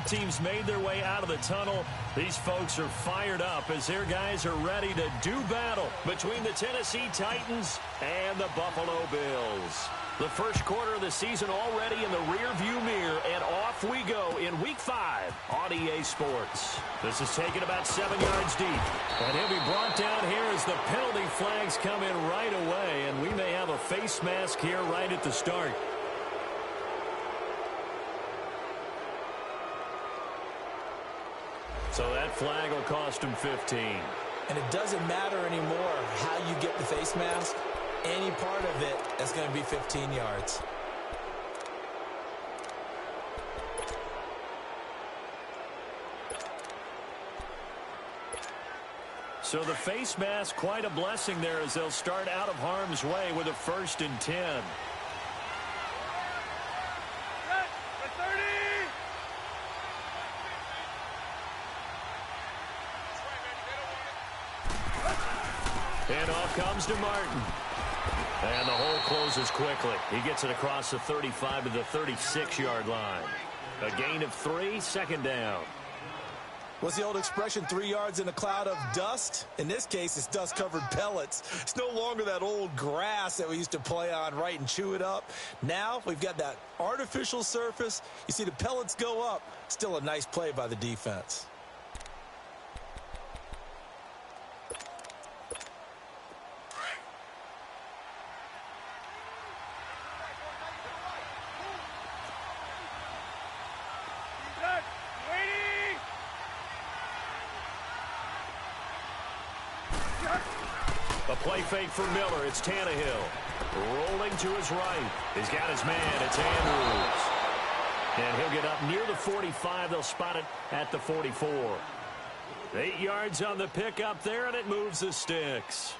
Both teams made their way out of the tunnel. These folks are fired up as their guys are ready to do battle between the Tennessee Titans and the Buffalo Bills. The first quarter of the season already in the rearview mirror, and off we go in Week 5 on EA Sports. This is taken about 7 yards deep, and he'll be brought down here as the penalty flags come in right away, and we may have a face mask here right at the start. So that flag will cost him 15. And it doesn't matter anymore how you get the face mask. Any part of it is going to be 15 yards. So the face mask, quite a blessing there as they'll start out of harm's way with a 1st and 10. And off comes to Martin. And the hole closes quickly. He gets it across the 35 to the 36-yard line. A gain of 3, 2nd down. What's the old expression, 3 yards in a cloud of dust? In this case, it's dust-covered pellets. It's no longer that old grass that we used to play on, right, and chew it up. Now we've got that artificial surface. You see the pellets go up. Still a nice play by the defense. A play fake for Miller. It's Tannehill. Rolling to his right. He's got his man. It's Andrews. And he'll get up near the 45. They'll spot it at the 44. 8 yards on the pickup there, and it moves the sticks.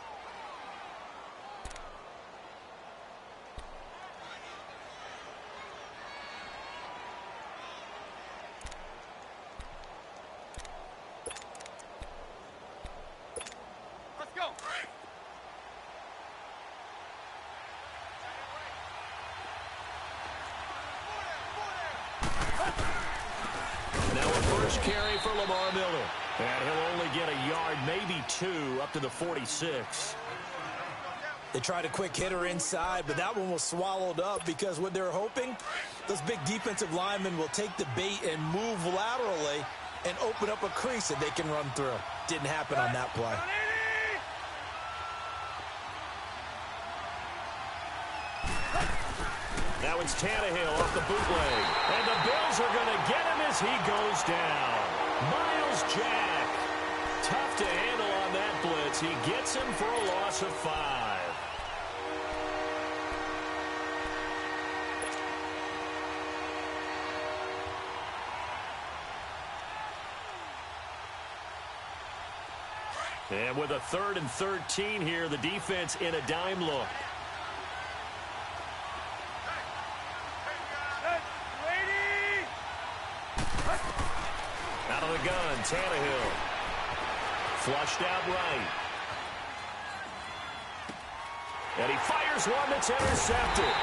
Carry for Lamar Miller. And he'll only get a yard, maybe 2, up to the 46. They tried a quick hitter inside, but that one was swallowed up because what they're hoping, those big defensive linemen will take the bait and move laterally and open up a crease that they can run through. Didn't happen on that play. Now it's Tannehill off the bootleg. And the Bills are going to get him as he goes down. Miles Jack. Tough to handle on that blitz. He gets him for a loss of 5. And with a 3rd and 13 here, the defense in a dime look. Out of the gun, Tannehill. Flushed out right. And he fires one that's intercepted.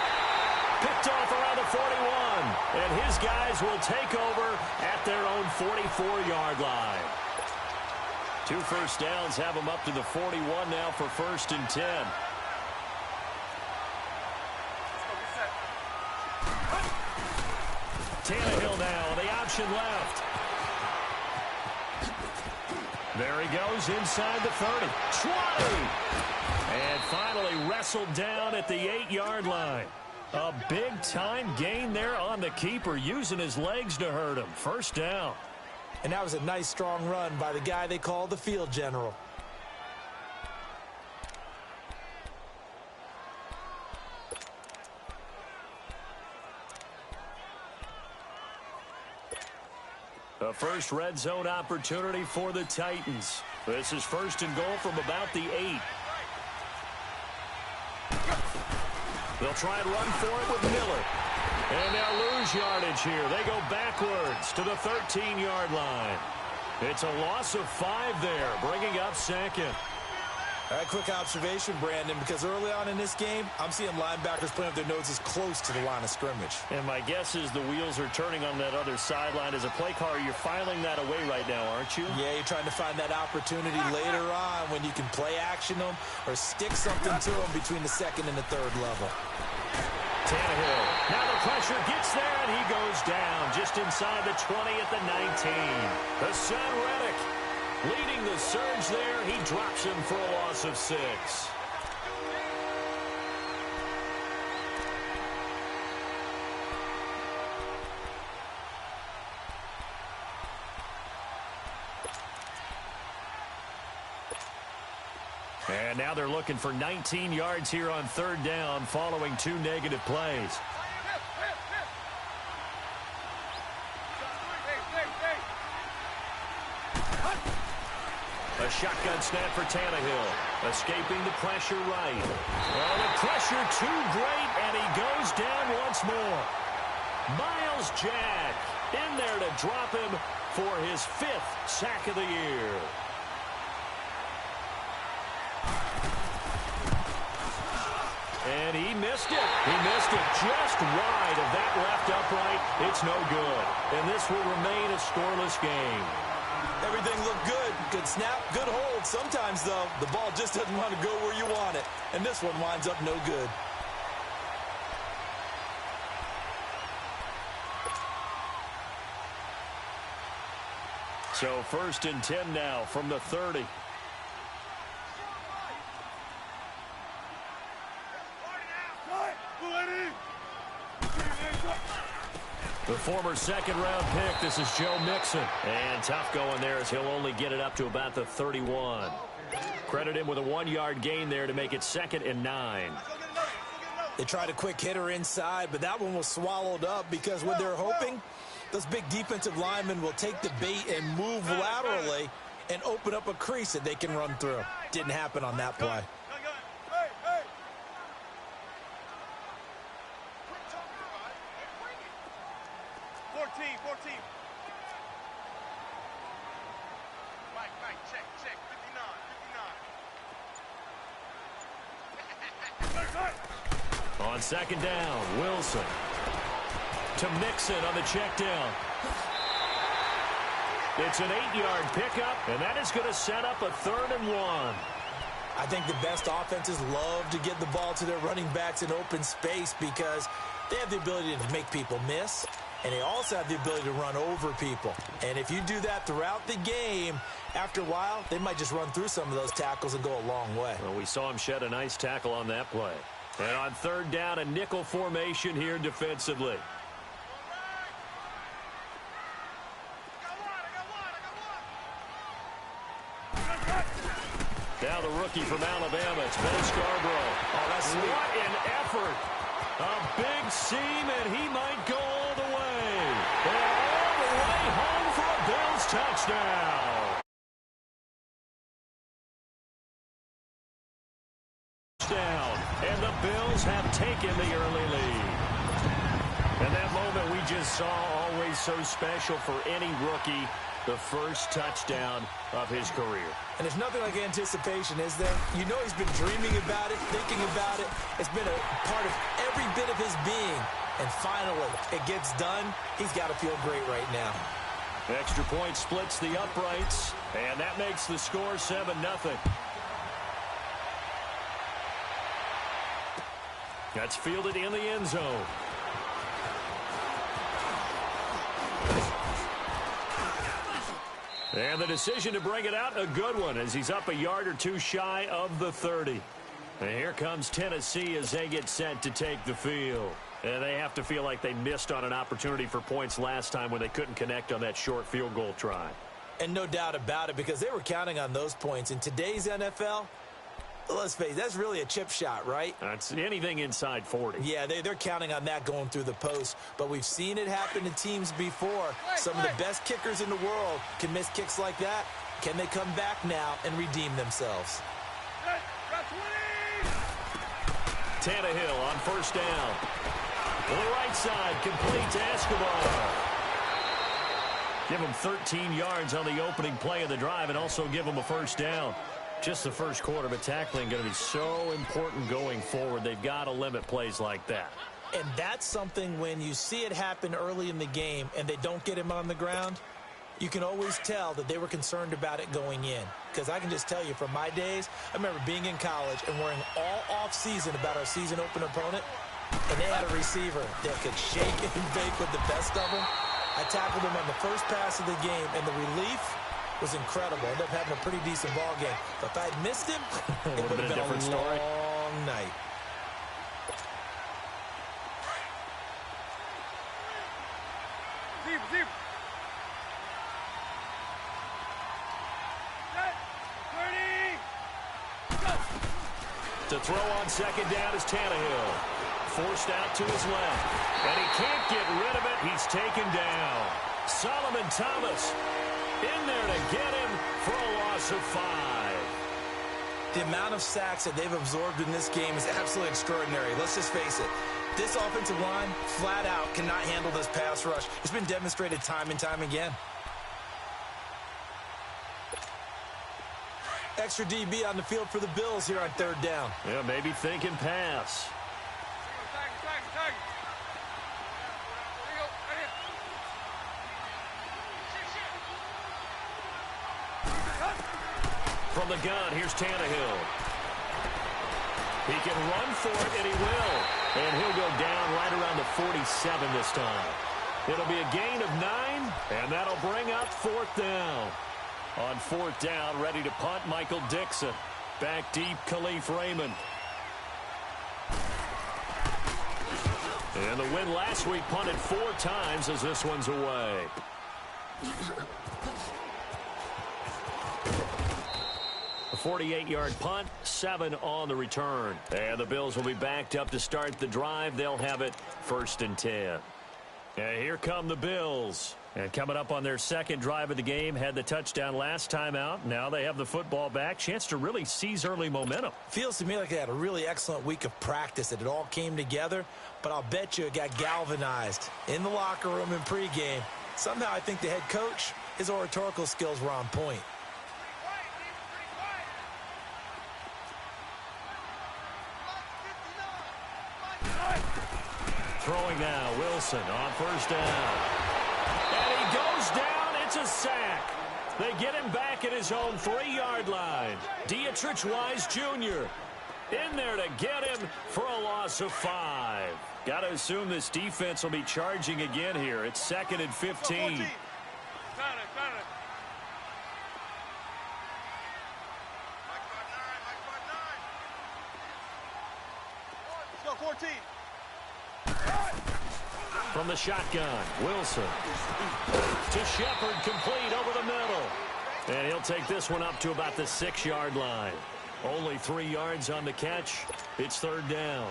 Picked off around the 41. And his guys will take over at their own 44-yard line. 2 first downs have them up to the 41 now for 1st and 10. Tannehill now, the option left. There he goes inside the 30. 20! And finally wrestled down at the 8-yard line. A big-time gain there on the keeper, using his legs to hurt him. 1st down. And that was a nice, strong run by the guy they call the field general. A first red zone opportunity for the Titans. This is 1st and goal from about the 8. They'll try and run for it with Miller. And they'll lose yardage here. They go backwards to the 13-yard line. It's a loss of 5 there, bringing up 2nd. All right, quick observation, Brandon, because early on in this game, I'm seeing linebackers playing with their noses close to the line of scrimmage. And my guess is the wheels are turning on that other sideline. As a play caller, you're filing that away right now, aren't you? Yeah, you're trying to find that opportunity later on when you can play action them or stick something to them between the second and the third level. Tannehill. Now the pressure gets there, and he goes down just inside the 20 at the 19. Hassan Reddick leading the surge there. He drops him for a loss of 6. And now they're looking for 19 yards here on third down following 2 negative plays. A shotgun snap for Tannehill. Escaping the pressure right. Oh, the pressure too great, and he goes down once more. Miles Jack in there to drop him for his 5th sack of the year. And he missed it. He missed it just wide of that left upright. It's no good. And this will remain a scoreless game. Everything looked good. Good snap, good hold. Sometimes, though, the ball just doesn't want to go where you want it. And this one winds up no good. So 1st and 10 now from the 30. The former second-round pick, this is Joe Mixon. And tough going there as he'll only get it up to about the 31. Credit him with a 1-yard gain there to make it 2nd and 9. They tried a quick hitter inside, but that one was swallowed up because what they're hoping, those big defensive linemen will take the bait and move laterally and open up a crease that they can run through. Didn't happen on that play. On 2nd down, Wilson to Mixon on the check down. It's an 8-yard pickup, and that is going to set up a 3rd and 1. I think the best offenses love to get the ball to their running backs in open space because they have the ability to make people miss, and they also have the ability to run over people. And if you do that throughout the game, after a while, they might just run through some of those tackles and go a long way. Well, we saw him shed a nice tackle on that play. And on 3rd down, a nickel formation here defensively. Now the rookie from Alabama, it's Ben Scarborough. Oh, that's sweet. What an effort. A big seam, and he might go all the way. And all the way home for a Bills touchdown. And the Bills have taken the early lead. And that moment we just saw, always so special for any rookie, the first touchdown of his career. And there's nothing like anticipation, is there? You know he's been dreaming about it, thinking about it. It's been a part of every bit of his being. And finally, it gets done. He's got to feel great right now. Extra point splits the uprights, and that makes the score 7-0. That's fielded in the end zone. And the decision to bring it out, a good one, as he's up a yard or two shy of the 30. And here comes Tennessee as they get set to take the field. And they have to feel like they missed on an opportunity for points last time when they couldn't connect on that short field goal try. And no doubt about it, because they were counting on those points. In today's NFL, let's face it, that's really a chip shot, right? That's anything inside 40. Yeah, they're counting on that going through the post. But we've seen it happen to teams before. Some of the best kickers in the world can miss kicks like that. Can they come back now and redeem themselves? Tannehill on 1st down. To the right side, complete to Escobar. Give him 13 yards on the opening play of the drive and also give him a 1st down. Just the first quarter, but tackling going to be so important going forward. They've got to limit plays like that. And that's something when you see it happen early in the game and they don't get him on the ground, you can always tell that they were concerned about it going in. Because I can just tell you from my days, I remember being in college and worrying all off-season about our season open opponent, and they had a receiver that could shake and bake with the best of them. I tackled him on the first pass of the game, and the relief was incredible. Ended up having a pretty decent ball game. But if I had missed him, it would have been a different story. long night. To throw on second down is Tannehill. Forced out to his left. And he can't get rid of it. He's taken down. Solomon Thomas in there to get him for a loss of 5. The amount of sacks that they've absorbed in this game is absolutely extraordinary. Let's just face it. This offensive line, flat out, cannot handle this pass rush. It's been demonstrated time and time again. Extra DB on the field for the Bills here on third down. Yeah, maybe thinking pass. From the gun, here's Tannehill. He can run for it, and he will. And he'll go down right around the 47 this time. It'll be a gain of 9, and that'll bring up fourth down. On fourth down, ready to punt, Michael Dixon. Back deep, Khalif Raymond. And the win last week punted 4 times as this one's away. A 48-yard punt, 7 on the return. And the Bills will be backed up to start the drive. They'll have it 1st and 10. And here come the Bills. And coming up on their second drive of the game, had the touchdown last time out. Now they have the football back. Chance to really seize early momentum. Feels to me like they had a really excellent week of practice, that it all came together. But I'll bet you it got galvanized in the locker room in pregame. Somehow I think the head coach, his oratorical skills were on point. Throwing now, Wilson on first down. And he goes down. It's a sack. They get him back at his own 3-yard line. Dietrich Wise Jr. in there to get him for a loss of 5. Got to assume this defense will be charging again here. It's 2nd and 15. Let's go, 14. From the shotgun, Wilson to Shepard, complete over the middle. And he'll take this one up to about the 6-yard line. Only 3 yards on the catch. It's 3rd down.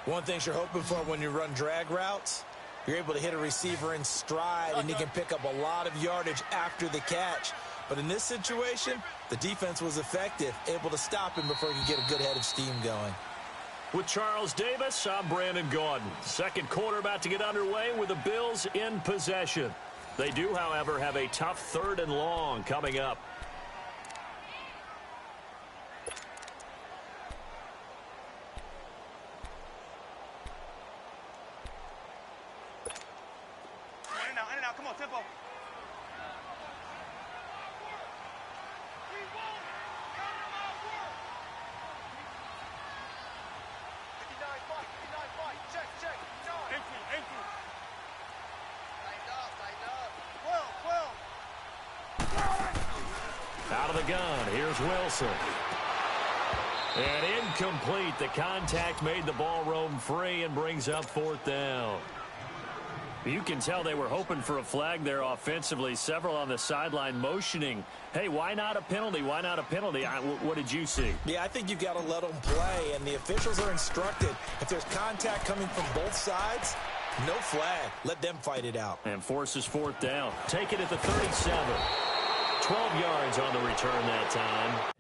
One thing you're hoping for when you run drag routes, you're able to hit a receiver in stride, and he can pick up a lot of yardage after the catch. But in this situation, the defense was effective, able to stop him before he could get a good head of steam going. With Charles Davis, I'm Brandon Gaudin. Second quarter about to get underway with the Bills in possession. They do, however, have a tough 3rd and long coming up. In and out, come on, tempo. Out of the gun, here's Wilson. And incomplete. The contact made the ball roam free and brings up 4th down. You can tell they were hoping for a flag there offensively. Several on the sideline motioning, hey, why not a penalty? Why not a penalty? What did you see? Yeah, I think you've got to let them play, and the officials are instructed. If there's contact coming from both sides, no flag. Let them fight it out. And forces 4th down. Take it at the 37. 12 yards on the return that time.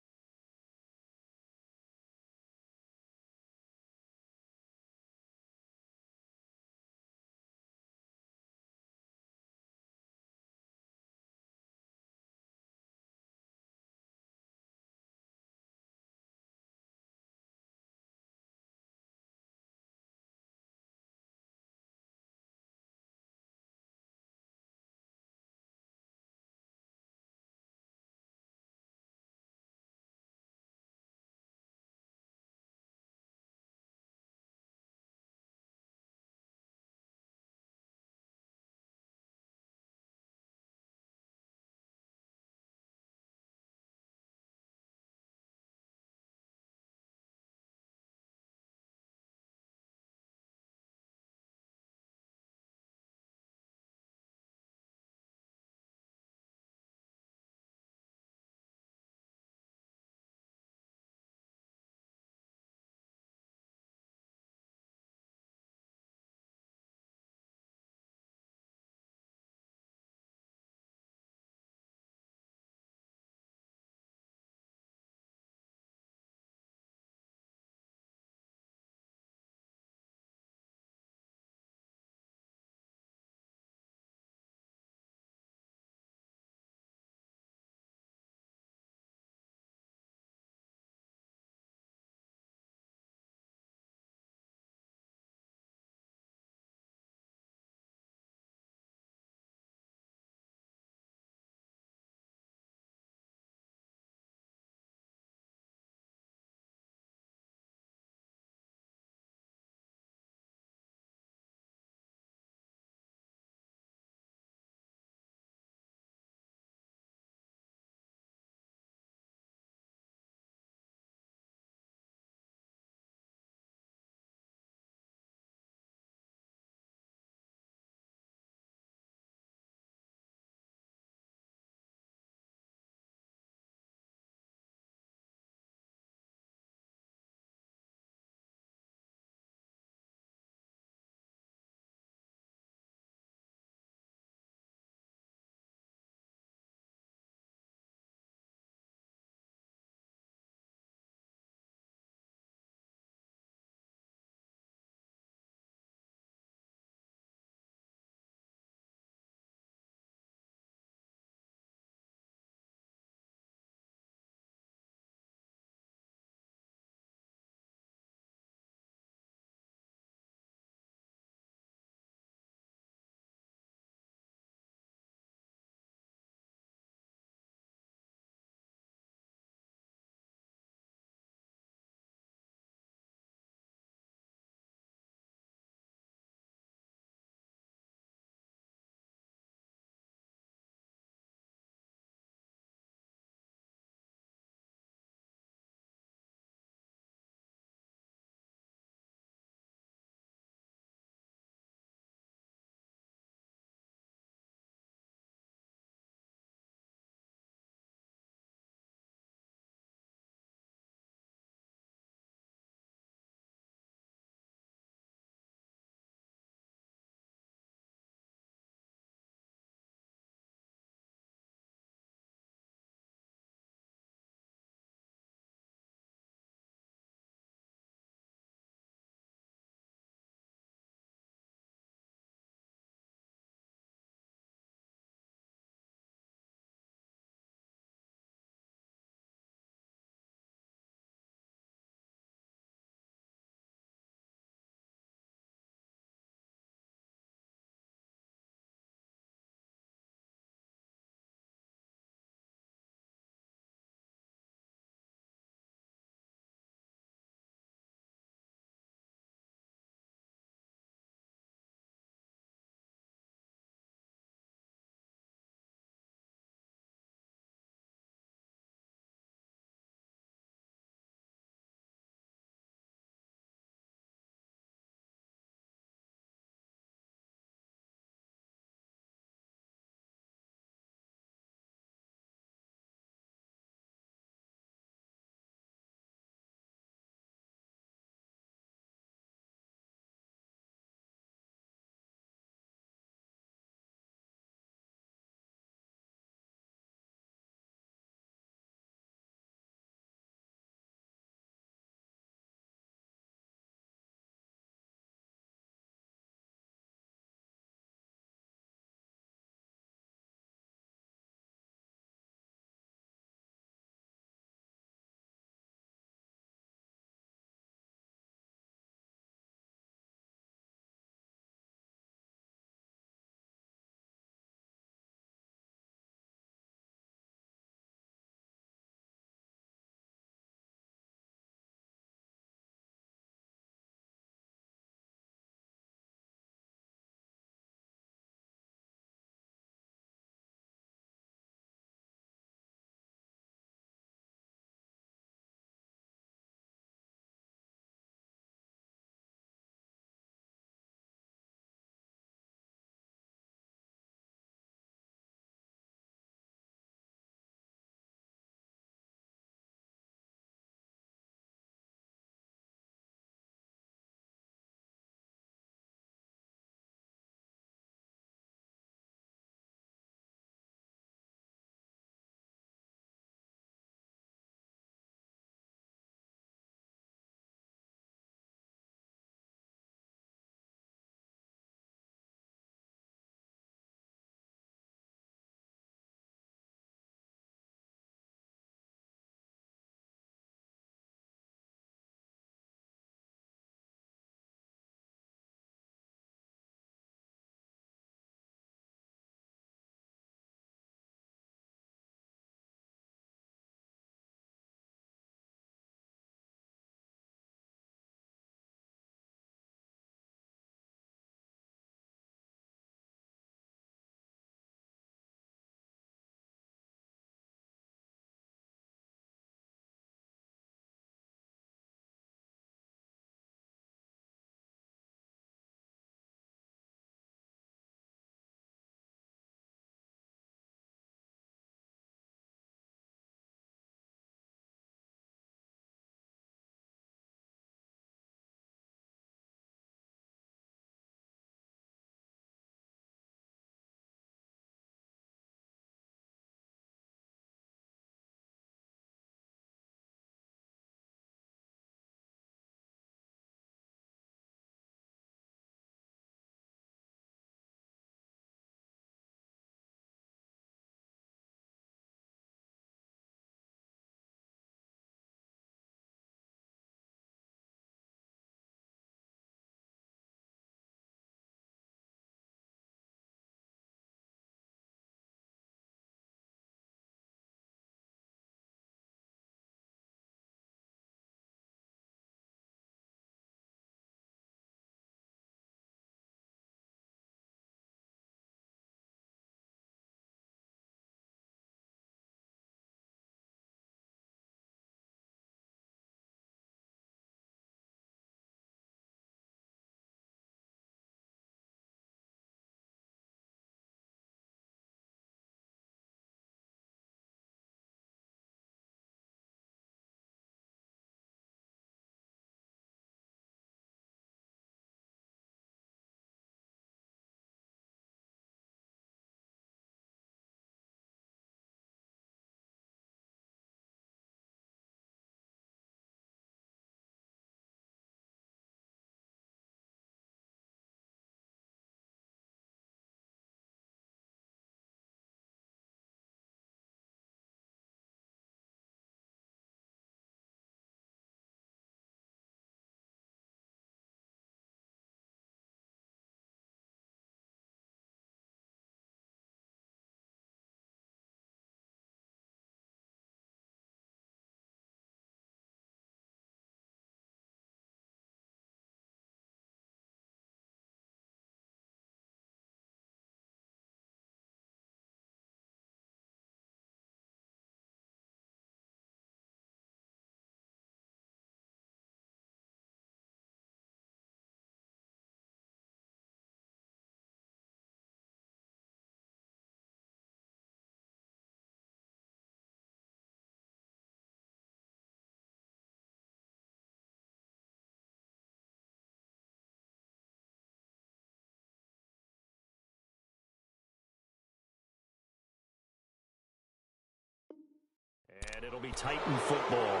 And it'll be Titan football.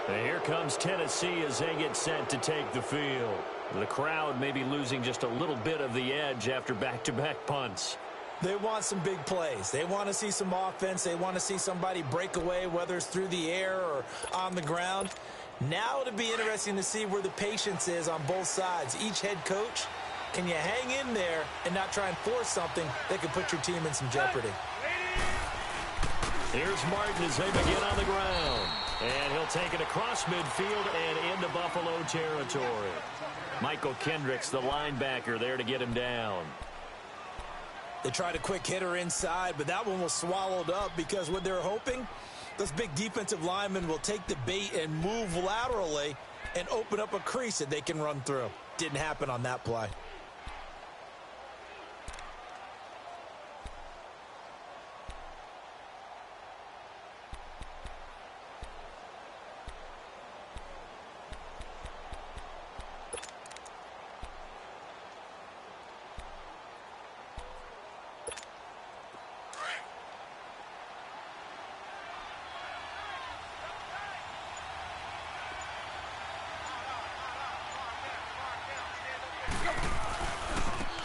And here comes Tennessee as they get set to take the field. The crowd may be losing just a little bit of the edge after back-to-back punts. They want some big plays. They want to see some offense. They want to see somebody break away, whether it's through the air or on the ground. Now it'll be interesting to see where the patience is on both sides. Each head coach, can you hang in there and not try and force something that could put your team in some jeopardy? Here's Martin as they begin on the ground. And he'll take it across midfield and into Buffalo territory. Michael Kendricks, the linebacker, there to get him down. They tried a quick hitter inside, but that one was swallowed up because what they're hoping, those big defensive linemen will take the bait and move laterally and open up a crease that they can run through. Didn't happen on that play.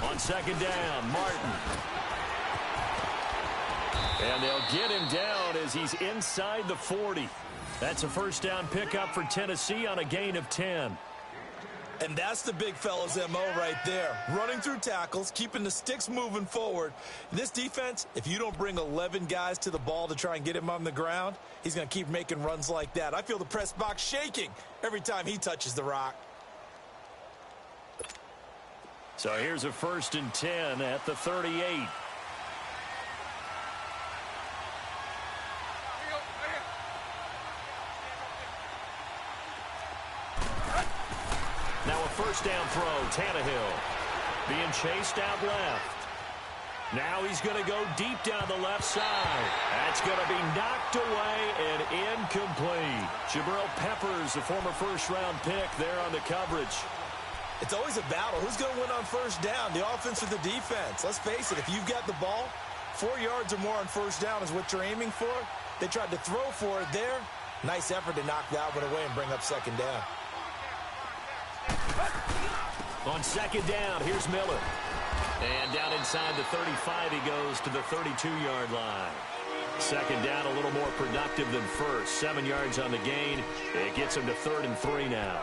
On second down, Martin. And they'll get him down as he's inside the 40. That's a first down pickup for Tennessee on a gain of 10. And that's the big fella's MO right there. Running through tackles, keeping the sticks moving forward. This defense, if you don't bring 11 guys to the ball to try and get him on the ground, he's going to keep making runs like that. I feel the press box shaking every time he touches the rock. So here's a 1st and 10 at the 38. Now a first down throw, Tannehill. Being chased out left. Now he's going to go deep down the left side. That's going to be knocked away and incomplete. Jabril Peppers, the former first-round pick there on the coverage. It's always a battle. Who's going to win on first down, the offense or the defense? Let's face it, if you've got the ball, 4 yards or more on first down is what you're aiming for. They tried to throw for it there. Nice effort to knock that one away and bring up second down. On second down, here's Miller. And down inside the 35, he goes to the 32-yard line. Second down, a little more productive than first. 7 yards on the gain. It gets him to 3rd and 3 now.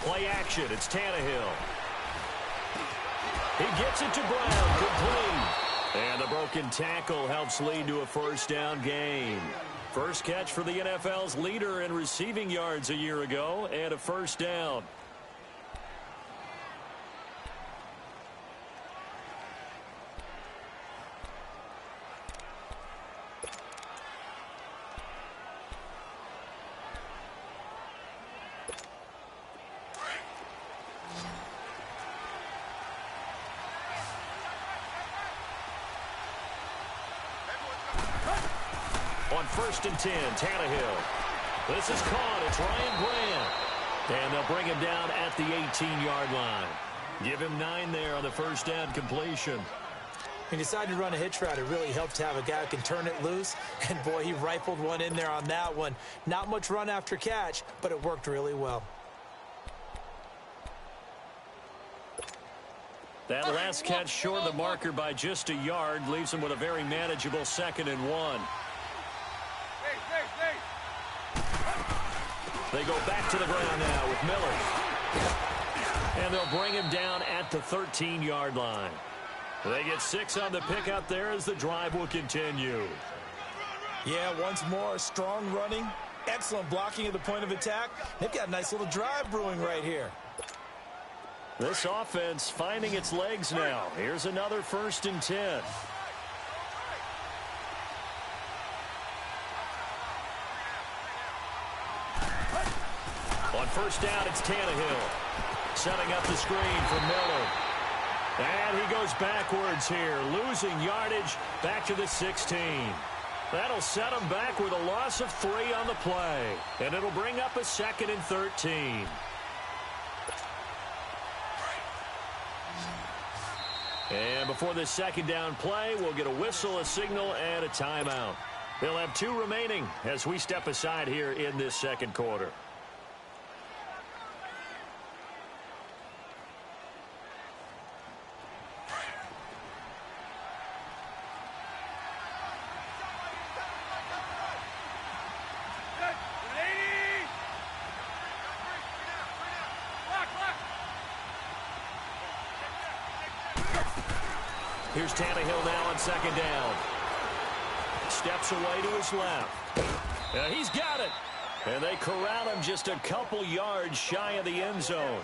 Play action. It's Tannehill. He gets it to Brown. Complete. And the broken tackle helps lead to a first down gain. First catch for the NFL's leader in receiving yards a year ago, and a first down. On 1st and 10, Tannehill. This is caught. It's Ryan Grant. And they'll bring him down at the 18-yard line. Give him 9 there on the first down completion. He decided to run a hitch route. It really helped to have a guy who can turn it loose. And, boy, he rifled one in there on that one. Not much run after catch, but it worked really well. That last catch short of the marker by just a yard leaves him with a very manageable 2nd and 1. They go back to the ground now with Miller. And they'll bring him down at the 13-yard line. They get 6 on the pickup there as the drive will continue. Yeah, once more, strong running, excellent blocking at the point of attack. They've got a nice little drive brewing right here. This offense finding its legs now. Here's another 1st and 10. On first down, it's Tannehill. Setting up the screen for Miller. And he goes backwards here, losing yardage back to the 16. That'll set him back with a loss of 3 on the play. And it'll bring up a 2nd and 13. And before this 2nd down play, we'll get a whistle, a signal, and a timeout. They'll have 2 remaining as we step aside here in this 2nd quarter. Here's Tannehill now on 2nd down. Steps away to his left. He's got it. And they corral him just a couple yards shy of the end zone.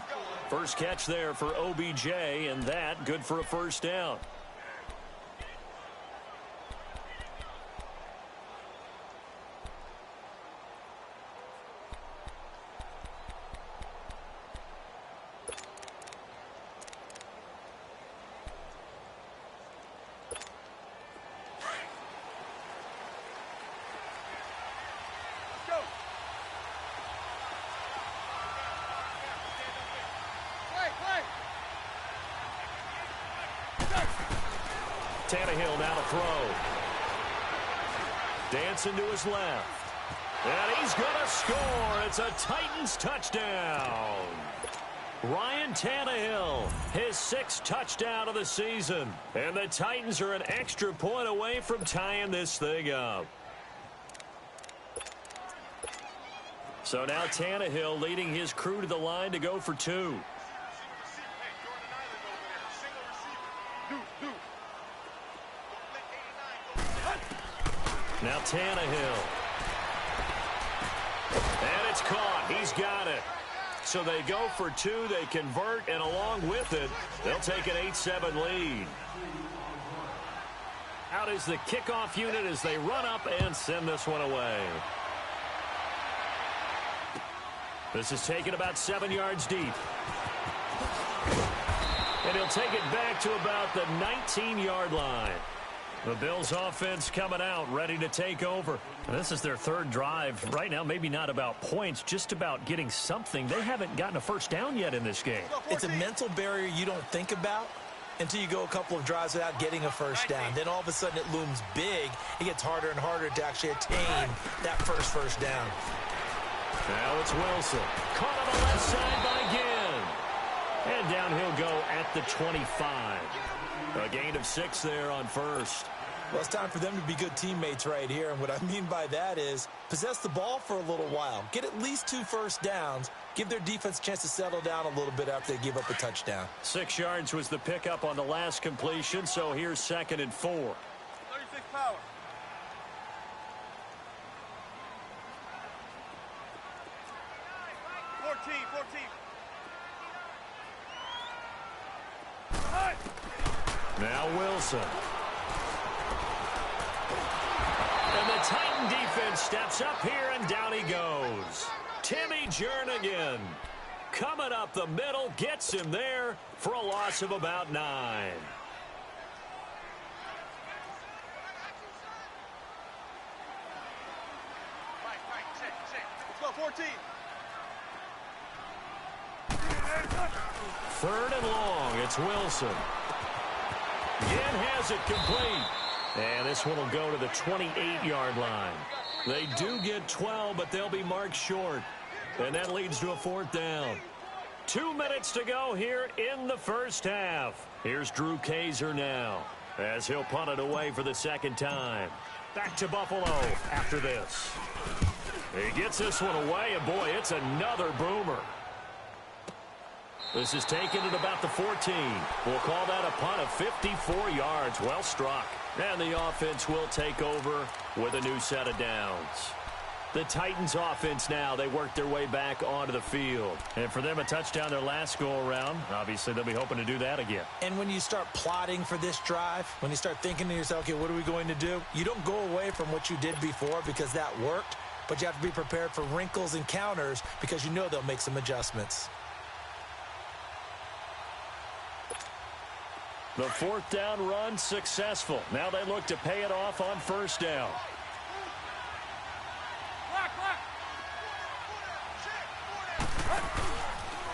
First catch there for OBJ, and that good for a 1st down. Tannehill now to throw. Dancing to his left. And he's going to score. It's a Titans touchdown. Ryan Tannehill, his 6th touchdown of the season. And the Titans are an extra point away from tying this thing up. So now Tannehill leading his crew to the line to go for 2. Now Tannehill. And it's caught. He's got it. So they go for 2. They convert, and along with it, they'll take an 8-7 lead. Out is the kickoff unit as they run up and send this one away. This is taken about 7 yards deep. And he'll take it back to about the 19-yard line. The Bills offense coming out, ready to take over. This is their 3rd drive. Right now, maybe not about points, just about getting something. They haven't gotten a 1st down yet in this game. It's a mental barrier you don't think about until you go a couple of drives without getting a 1st down. Then all of a sudden it looms big. It gets harder and harder to actually attain that first down. Now it's Wilson. Caught on the left side by Ginn. And down he'll go at the 25. A gain of 6 there on 1st. Well, it's time for them to be good teammates right here. And what I mean by that is possess the ball for a little while. Get at least 2 1st downs. Give their defense a chance to settle down a little bit after they give up a touchdown. 6 yards was the pickup on the last completion. So here's 2nd and 4. 36 power. Now Wilson. And the Titan defense steps up here, and down he goes. Timmy Jernigan coming up the middle, gets him there for a loss of about 9. Let's go, 14. 3rd and long. It's Wilson. Ginn has it complete. And this one will go to the 28-yard line. They do get 12, but they'll be marked short. And that leads to a 4th down. 2 minutes to go here in the 1st half. Here's Drew Kaiser now as he'll punt it away for the 2nd time. Back to Buffalo after this. He gets this one away, and boy, it's another boomer. This is taken at about the 14. We'll call that a punt of 54 yards. Well struck. And the offense will take over with a new set of downs. The Titans offense now, they work their way back onto the field. And for them, a touchdown their last go-around. Obviously, they'll be hoping to do that again. And when you start plotting for this drive, when you start thinking to yourself, okay, what are we going to do? You don't go away from what you did before because that worked. But you have to be prepared for wrinkles and counters because you know they'll make some adjustments. The fourth down run successful. Now they look to pay it off on first down.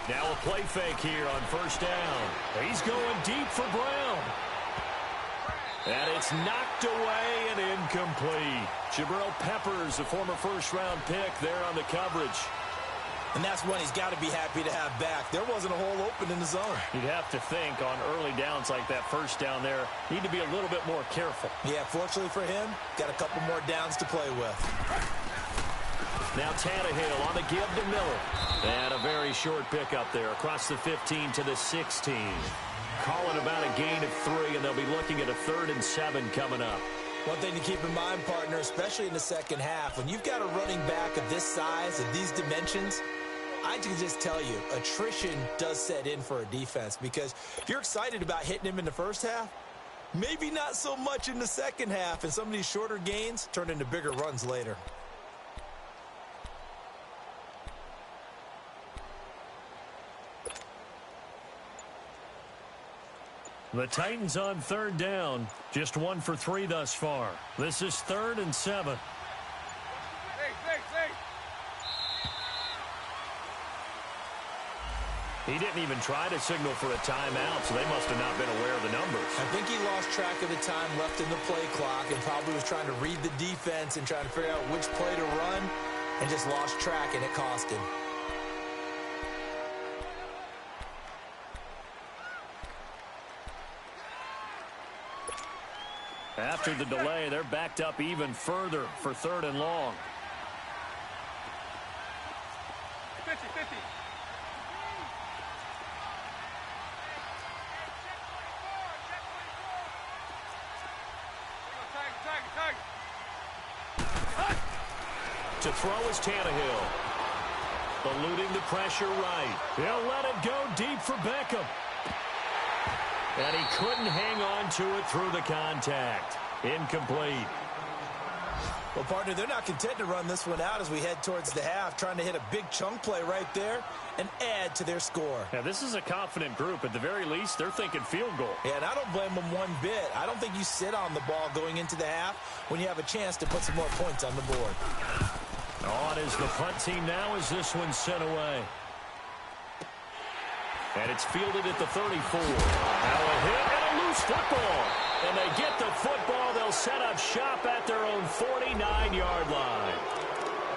Now a play fake here on first down. He's going deep for Brown. And it's knocked away and incomplete. Jabril Peppers, a former first-round pick there on the coverage. And that's one he's got to be happy to have back. There wasn't a hole open in the zone. You'd have to think on early downs like that first down there, need to be a little bit more careful. Yeah, fortunately for him, got a couple more downs to play with. Now Tannehill on the give to Miller. And a very short pickup there across the 15 to the 16. Calling about a gain of 3, and they'll be looking at a 3rd and 7 coming up. One thing to keep in mind, partner, especially in the second half, when you've got a running back of this size, of these dimensions, I can just tell you, attrition does set in for a defense, because you're excited about hitting him in the first half, maybe not so much in the second half, and some of these shorter gains turn into bigger runs later. The Titans on 3rd down. Just 1 for 3 thus far. This is 3rd and 7. He didn't even try to signal for a timeout, so they must have not been aware of the numbers. I think he lost track of the time left in the play clock and probably was trying to read the defense and trying to figure out which play to run and just lost track, and it cost him. After the delay, they're backed up even further for 3rd and long. 50-50. To throw is Tannehill. Eluding the pressure right. He'll let it go deep for Beckham. And he couldn't hang on to it through the contact. Incomplete. Well, partner, they're not content to run this one out as we head towards the half, trying to hit a big chunk play right there and add to their score. Now, this is a confident group. At the very least, they're thinking field goal. Yeah, and I don't blame them one bit. I don't think you sit on the ball going into the half when you have a chance to put some more points on the board. On is the punt team now as this one's sent away. And it's fielded at the 34. Now a hit and a loose football. And they get the football. They'll set up shop at their own 49-yard line.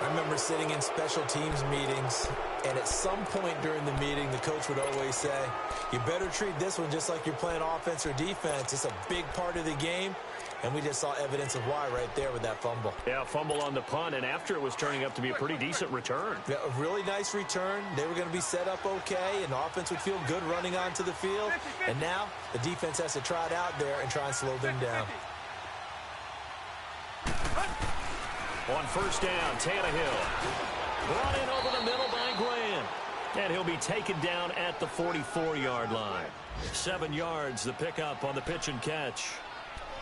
I remember sitting in special teams meetings, and at some point during the meeting, the coach would always say, you better treat this one just like you're playing offense or defense. It's a big part of the game. And we just saw evidence of why right there with that fumble. Yeah, fumble on the punt, and after it was turning up to be a pretty decent return. Yeah, a really nice return. They were going to be set up okay, and the offense would feel good running onto the field. And now the defense has to try it out there and try and slow them down. On first down, Tannehill. Brought in over the middle by Graham. And he'll be taken down at the 44-yard line. 7 yards, the pickup on the pitch and catch.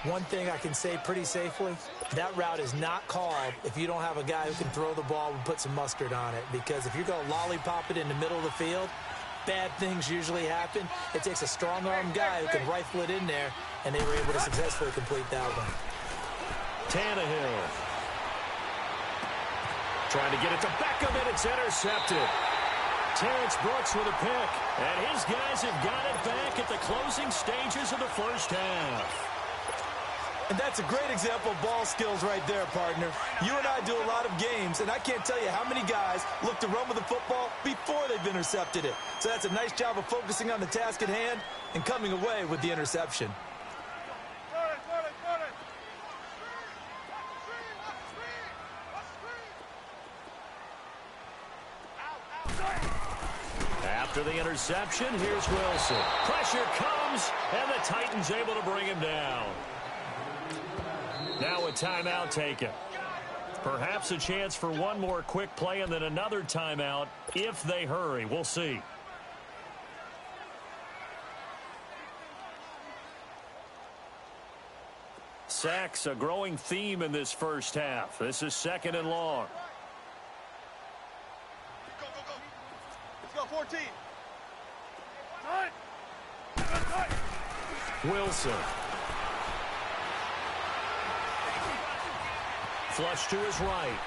One thing I can say pretty safely, that route is not called if you don't have a guy who can throw the ball and put some mustard on it. Because if you're going to lollipop it in the middle of the field, bad things usually happen. It takes a strong-armed guy who can rifle it in there, and they were able to successfully complete that one. Tannehill. Trying to get it to Beckham, and it's intercepted. Terrence Brooks with a pick. And his guys have got it back at the closing stages of the first half. And that's a great example of ball skills right there, partner. You and I do a lot of games, and I can't tell you how many guys look to run with the football before they've intercepted it. So that's a nice job of focusing on the task at hand and coming away with the interception. After the interception, here's Wilson. Pressure comes, and the Titans able to bring him down. Now a timeout taken. Perhaps a chance for one more quick play and then another timeout if they hurry. We'll see. Sacks, a growing theme in this first half. This is 2nd and long. Go, go, go. Let's go, 14. Wilson. Flush to his right.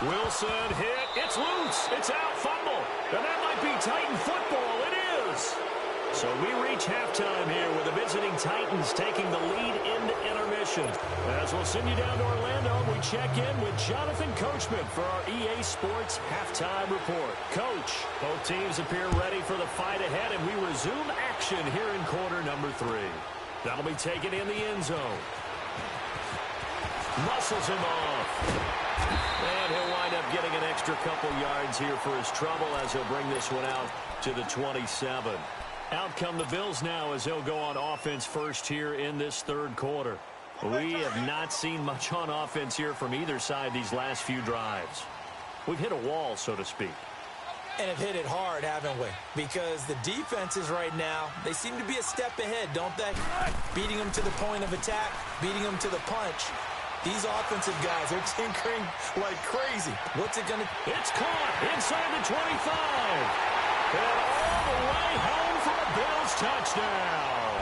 Wilson hit. It's loose. It's out. Fumble. And that might be Titan football. It is. So we reach halftime here with the visiting Titans taking the lead into intermission. As we'll send you down to Orlando, we check in with Jonathan Coachman for our EA Sports Halftime Report. Coach, both teams appear ready for the fight ahead, and we resume action here in quarter number 3. That'll be taken in the end zone. Muscles him off. And he'll wind up getting an extra couple yards here for his trouble as he'll bring this one out to the 27. Out come the Bills now as they'll go on offense first here in this third quarter. We have not seen much on offense here from either side these last few drives. We've hit a wall, so to speak. And have hit it hard, haven't we? Because the defenses right now, they seem to be a step ahead, don't they? Beating them to the point of attack, beating them to the punch. These offensive guys are tinkering like crazy. What's it going to... It's caught inside the 25. And all the way home for a Bills touchdown.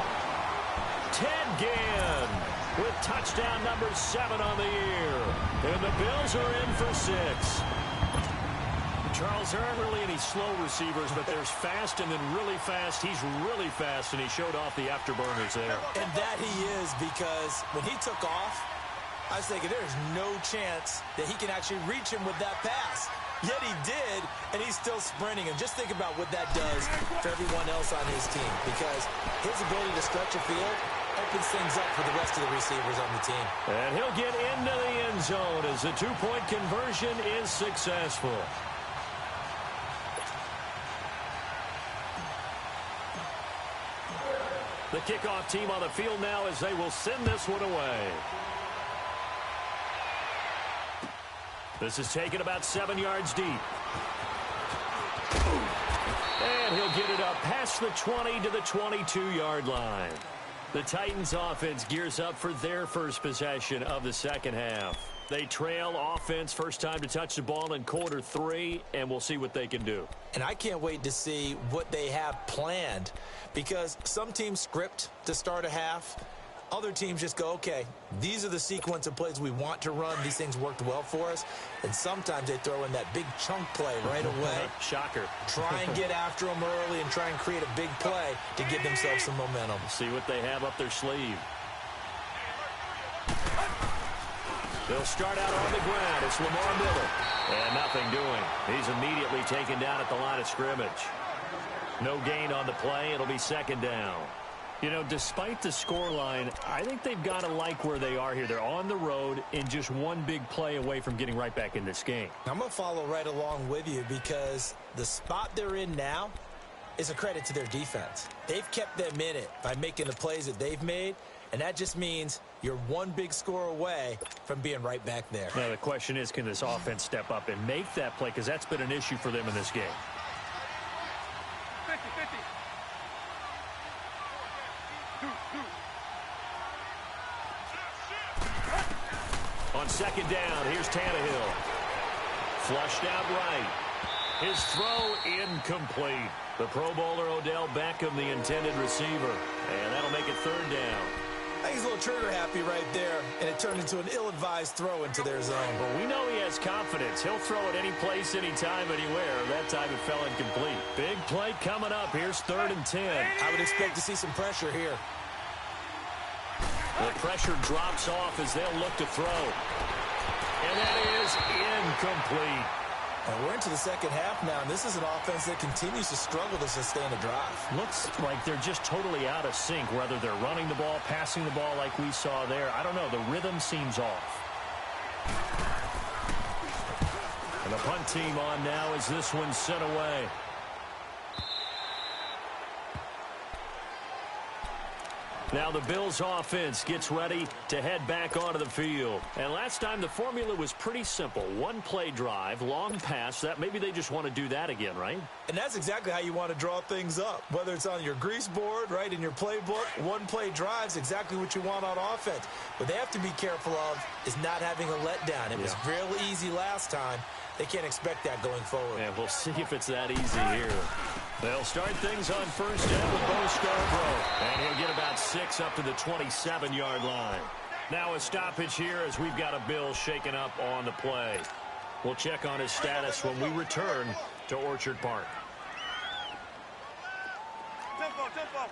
Ted Ginn with touchdown number 7 on the year. And the Bills are in for 6. Charles, there aren't really any slow receivers, but there's fast and then really fast. He's really fast, and he showed off the afterburners there. And that he is, because when he took off, I was thinking there's no chance that he can actually reach him with that pass. Yet he did, and he's still sprinting. And just think about what that does for everyone else on his team, because his ability to stretch a field opens things up for the rest of the receivers on the team. And he'll get into the end zone as the two-point conversion is successful. The kickoff team on the field now as they will send this one away. This is taken about 7 yards deep. And he'll get it up past the 20 to the 22-yard line. The Titans offense gears up for their first possession of the second half. They trail offense first time to touch the ball in quarter 3, and we'll see what they can do. And I can't wait to see what they have planned, because some teams script to start a half. Other teams just go, okay, these are the sequence of plays we want to run. These things worked well for us. And sometimes they throw in that big chunk play right away. Shocker. Try and get after them early and try and create a big play to give themselves some momentum. See what they have up their sleeve. They'll start out on the ground. It's Lamar Miller. And nothing doing. He's immediately taken down at the line of scrimmage. No gain on the play. It'll be second down. You know, despite the scoreline, I think they've got to like where they are here. They're on the road and just one big play away from getting right back in this game. I'm going to follow right along with you, because the spot they're in now is a credit to their defense. They've kept them in it by making the plays that they've made, and that just means you're one big score away from being right back there. Now, the question is, can this offense step up and make that play? Because that's been an issue for them in this game. 50-50. On second down, here's Tannehill. Flushed out right. His throw incomplete. The Pro Bowler Odell Beckham, the intended receiver. And that'll make it third down. I think he's a little trigger happy right there, and it turned into an ill-advised throw into their zone. But we know he has confidence. He'll throw it any place, anytime, anywhere. That time it fell incomplete. Big play coming up. Here's 3rd and 10. I would expect to see some pressure here. The pressure drops off as they'll look to throw. And that is incomplete. And we're into the second half now, and this is an offense that continues to struggle to sustain a drive. Looks like they're just totally out of sync, whether they're running the ball, passing the ball like we saw there. I don't know. The rhythm seems off. And the punt team on now as this one's sent away. Now the Bills offense gets ready to head back onto the field. And last time the formula was pretty simple. One play drive, long pass. That maybe they just want to do that again, right? And that's exactly how you want to draw things up. Whether it's on your grease board, right, in your playbook, one play drive's exactly what you want on offense. What they have to be careful of is not having a letdown. It was real easy last time. They can't expect that going forward. And we'll see if it's that easy here. They'll start things on first down with Bo Scarborough. And he'll get about 6 up to the 27-yard line. Now a stoppage here as we've got a Bill shaken up on the play. We'll check on his status when we return to Orchard Park. Tempo, tempo.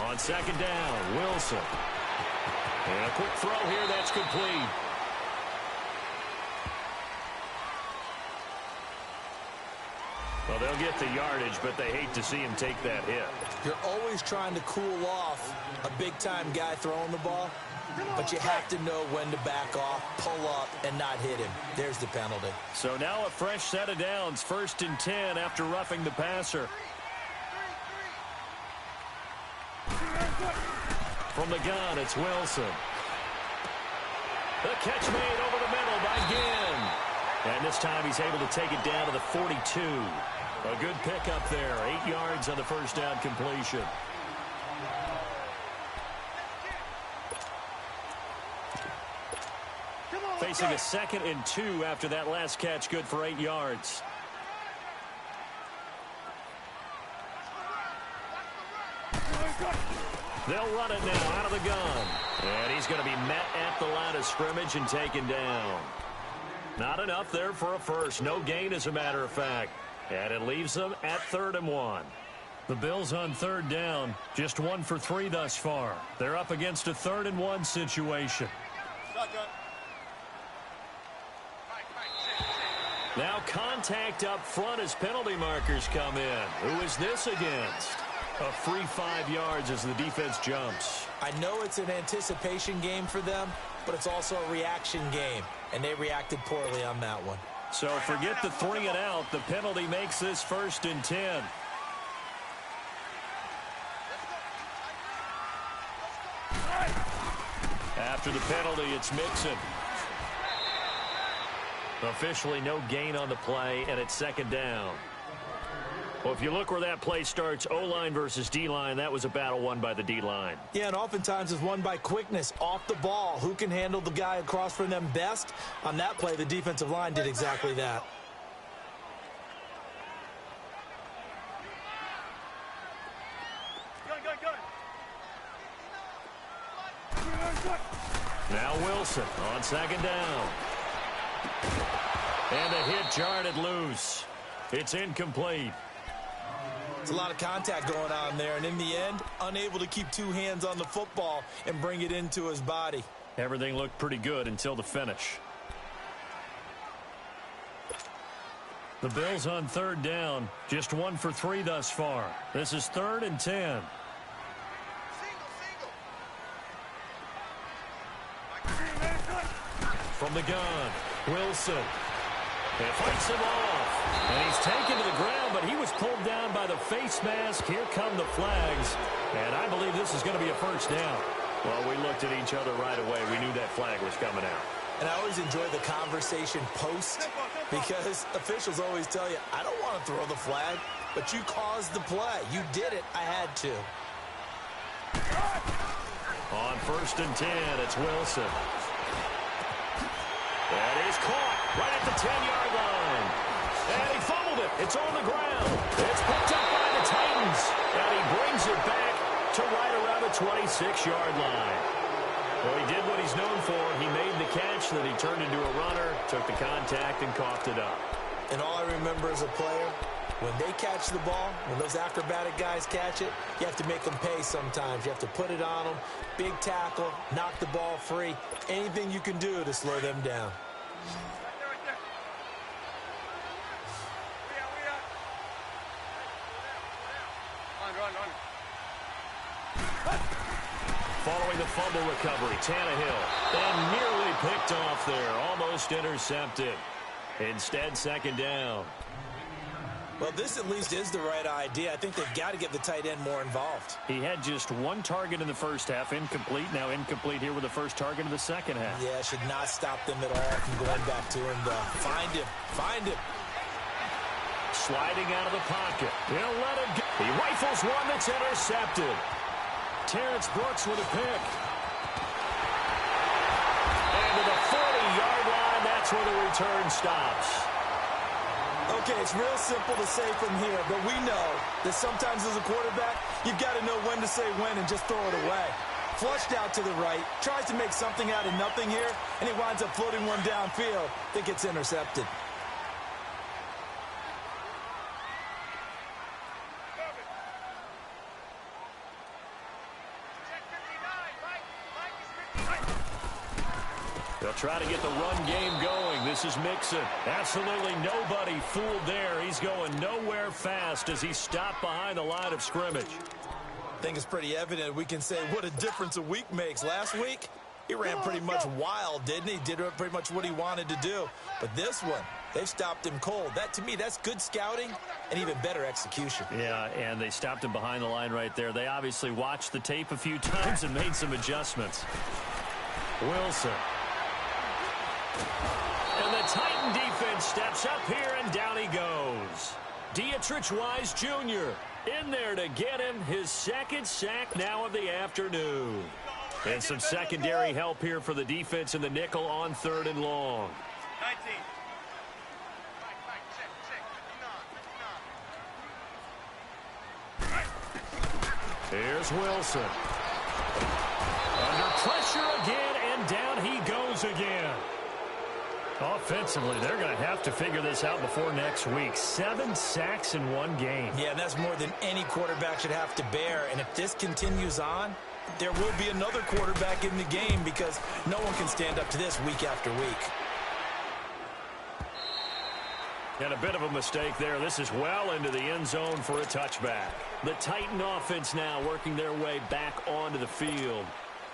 On second down, Wilson. And a quick throw here that's complete. Well, they'll get the yardage, but they hate to see him take that hit. You're always trying to cool off a big-time guy throwing the ball, but you have to know when to back off, pull up, and not hit him. There's the penalty. So now a fresh set of downs, 1st and 10 after roughing the passer. From the gun, it's Wilson. The catch made over the middle by Ginn. And this time he's able to take it down to the 42. A good pickup there. 8 yards on the first down completion. Facing a 2nd and 2 after that last catch, good for 8 yards. They'll run it now out of the gun. And he's going to be met at the line of scrimmage and taken down. Not enough there for a first. No gain, as a matter of fact. And it leaves them at 3rd and 1. The Bills on 3rd down. Just 1 for 3 thus far. They're up against a 3rd and 1 situation. Now contact up front as penalty markers come in. Who is this against? A free 5 yards as the defense jumps. I know it's an anticipation game for them, but it's also a reaction game, and they reacted poorly on that one. So forget the 3 and out. The penalty makes this 1st and 10. After the penalty, it's Mixon. Officially no gain on the play, and it's 2nd down. Well, if you look where that play starts, O-line versus D-line, that was a battle won by the D-line. Yeah, and oftentimes it's won by quickness, off the ball. Who can handle the guy across from them best? On that play, the defensive line did exactly that. Now Wilson on 2nd down. And the hit jarred it loose. It's incomplete. It's a lot of contact going on there, and in the end, unable to keep 2 hands on the football and bring it into his body. Everything looked pretty good until the finish. The Bills on 3rd down. Just 1 for 3 thus far. This is 3rd and 10. From the gun, Wilson. It fights him off. And he's taken to the ground, but he was pulled down by the face mask. Here come the flags. And I believe this is going to be a 1st down. Well, we looked at each other right away. We knew that flag was coming out. And I always enjoy the conversation post, because officials always tell you, I don't want to throw the flag, but you caused the play. You did it. I had to. On 1st and 10, it's Wilson. That is caught right at the 10-yard line. And he fumbled it. It's on the ground. It's picked up by the Titans. And he brings it back to right around the 26-yard line. Well, he did what he's known for. He made the catch, then he turned into a runner, took the contact, and coughed it up. And all I remember as a player, when they catch the ball, when those acrobatic guys catch it, you have to make them pay sometimes. You have to put it on them, big tackle, knock the ball free, anything you can do to slow them down. Following the fumble recovery, Tannehill, and nearly picked off there, almost intercepted. Instead, 2nd down. Well, this at least is the right idea. I think they've got to get the tight end more involved. He had just 1 target in the first half, incomplete. Now incomplete here with the first target in the second half. Yeah, should not stop them at all from going back to him, though. Find him. Find him. Sliding out of the pocket. He'll let him go. He rifles one that's intercepted. Terrence Brooks with a pick. And to the 40-yard line, that's where the return stops. Okay, it's real simple to say from here, but we know that sometimes as a quarterback, you've got to know when to say when and just throw it away. Flushed out to the right, tries to make something out of nothing here, and he winds up floating one downfield that gets intercepted. They'll try to get the run game going. This is Mixon. Absolutely nobody fooled there. He's going nowhere fast as he's stopped behind the line of scrimmage. I think it's pretty evident we can say what a difference a week makes. Last week, he ran pretty much wild, didn't he? Did pretty much what he wanted to do. But this one, they've stopped him cold. That, to me, that's good scouting and even better execution. Yeah, and they stopped him behind the line right there. They obviously watched the tape a few times and made some adjustments. Wilson. And the Titan defense steps up here, and down he goes. Dietrich Wise Jr. in there to get him his second sack now of the afternoon. And some secondary help here for the defense in the nickel on 3rd and long. 19. Here's Wilson. Under pressure again, and down he goes again. Offensively, they're going to have to figure this out before next week. 7 sacks in one game. Yeah, and that's more than any quarterback should have to bear. And if this continues on, there will be another quarterback in the game because no one can stand up to this week after week. And a bit of a mistake there. This is well into the end zone for a touchback. The Titan offense now working their way back onto the field.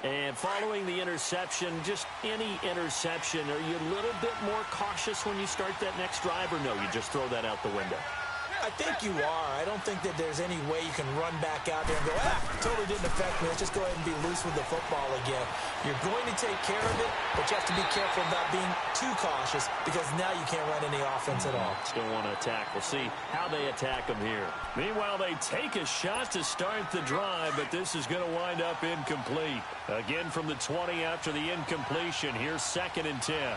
And following the interception, just any interception, are you a little bit more cautious when you start that next drive, or no, you just throw that out the window? I think you are. I don't think that there's any way you can run back out there and go, totally didn't affect me. Let's just go ahead and be loose with the football again. You're going to take care of it, but you have to be careful about being too cautious because now you can't run any offense at all. Still want to attack. We'll see how they attack them here. Meanwhile, they take a shot to start the drive, but this is going to wind up incomplete. Again from the 20 after the incompletion. Here's 2nd and 10.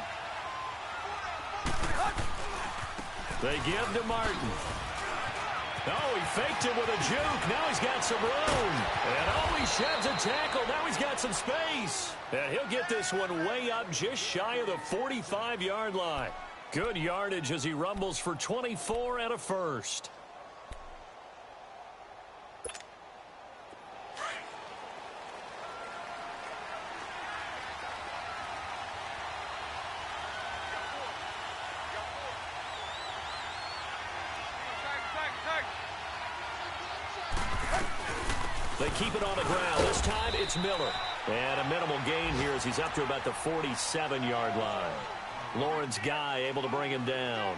They give to Martin. Oh, he faked it with a juke. Now he's got some room. And oh, he sheds a tackle. Now he's got some space. And he'll get this one way up just shy of the 45-yard line. Good yardage as he rumbles for 24 and a first. They keep it on the ground. This time it's Miller. And a minimal gain here as he's up to about the 47-yard line. Lawrence Guy able to bring him down.